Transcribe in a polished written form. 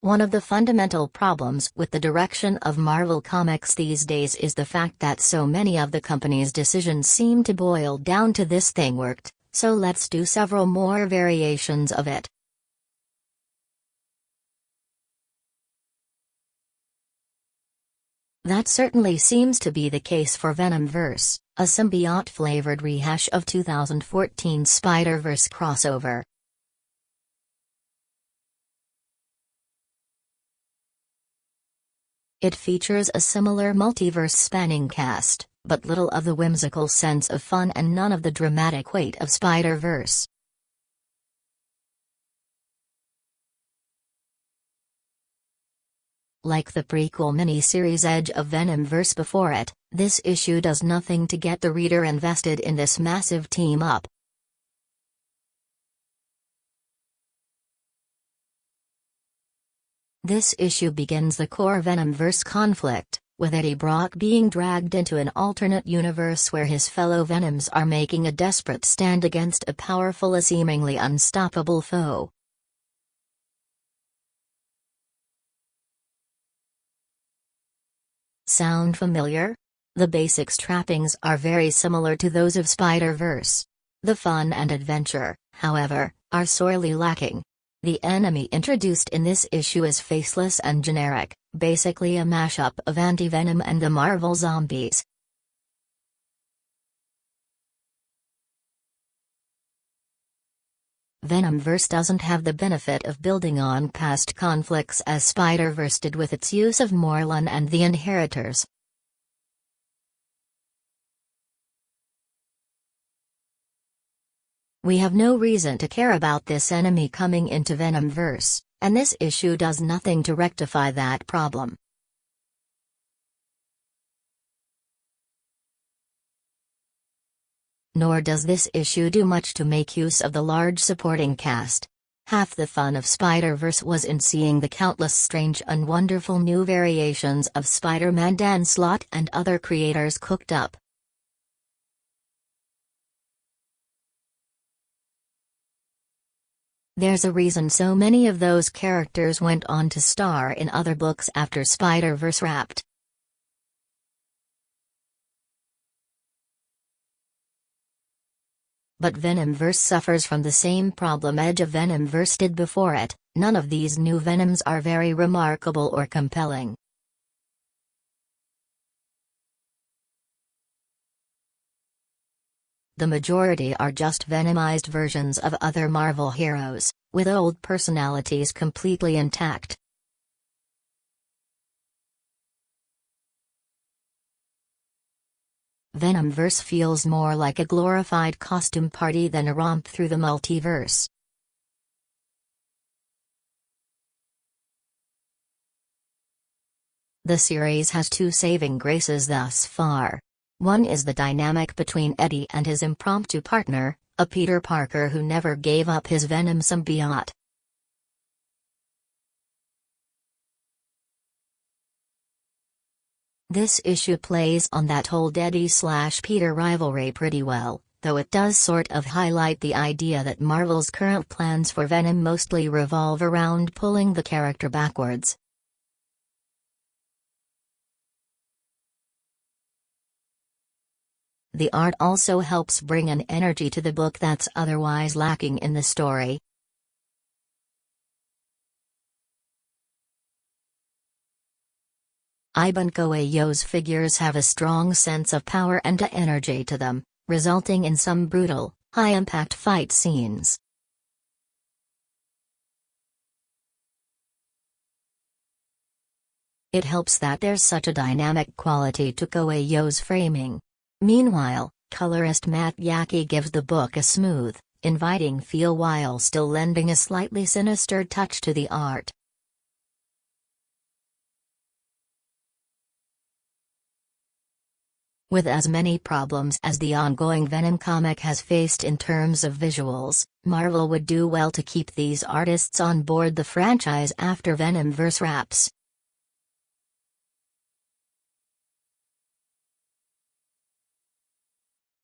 One of the fundamental problems with the direction of Marvel Comics these days is the fact that so many of the company's decisions seem to boil down to "this thing worked, so let's do several more variations of it." That certainly seems to be the case for Venomverse, a symbiote-flavored rehash of 2014 Spider-Verse crossover. It features a similar multiverse-spanning cast, but little of the whimsical sense of fun and none of the dramatic weight of Spider-Verse. Like the prequel miniseries Edge of Venomverse before it, this issue does nothing to get the reader invested in this massive team-up. This issue begins the core Venomverse conflict, with Eddie Brock being dragged into an alternate universe where his fellow Venoms are making a desperate stand against a powerful, seemingly unstoppable foe. Sound familiar? The basics trappings are very similar to those of Spider-Verse. The fun and adventure, however, are sorely lacking. The enemy introduced in this issue is faceless and generic, basically a mashup of Anti-Venom and the Marvel zombies. Venomverse doesn't have the benefit of building on past conflicts as Spider-Verse did with its use of Morlun and the Inheritors. We have no reason to care about this enemy coming into Venomverse, and this issue does nothing to rectify that problem. Nor does this issue do much to make use of the large supporting cast. Half the fun of Spider-Verse was in seeing the countless strange and wonderful new variations of Spider-Man Dan Slott and other creators cooked up. There's a reason so many of those characters went on to star in other books after Spider-Verse wrapped. But Venomverse suffers from the same problem Edge of Venomverse did before it. None of these new Venoms are very remarkable or compelling. The majority are just Venom-ized versions of other Marvel heroes, with old personalities completely intact. Venomverse feels more like a glorified costume party than a romp through the multiverse. The series has two saving graces thus far. One is the dynamic between Eddie and his impromptu partner, a Peter Parker who never gave up his Venom symbiote. This issue plays on that whole Eddie/Peter rivalry pretty well, though it does sort of highlight the idea that Marvel's current plans for Venom mostly revolve around pulling the character backwards. The art also helps bring an energy to the book that's otherwise lacking in the story. Iban Coello's figures have a strong sense of power and energy to them, resulting in some brutal, high-impact fight scenes. It helps that there's such a dynamic quality to Coello's framing. Meanwhile, colorist Matt Yackey gives the book a smooth, inviting feel while still lending a slightly sinister touch to the art. With as many problems as the ongoing Venom comic has faced in terms of visuals, Marvel would do well to keep these artists on board the franchise after Venomverse wraps.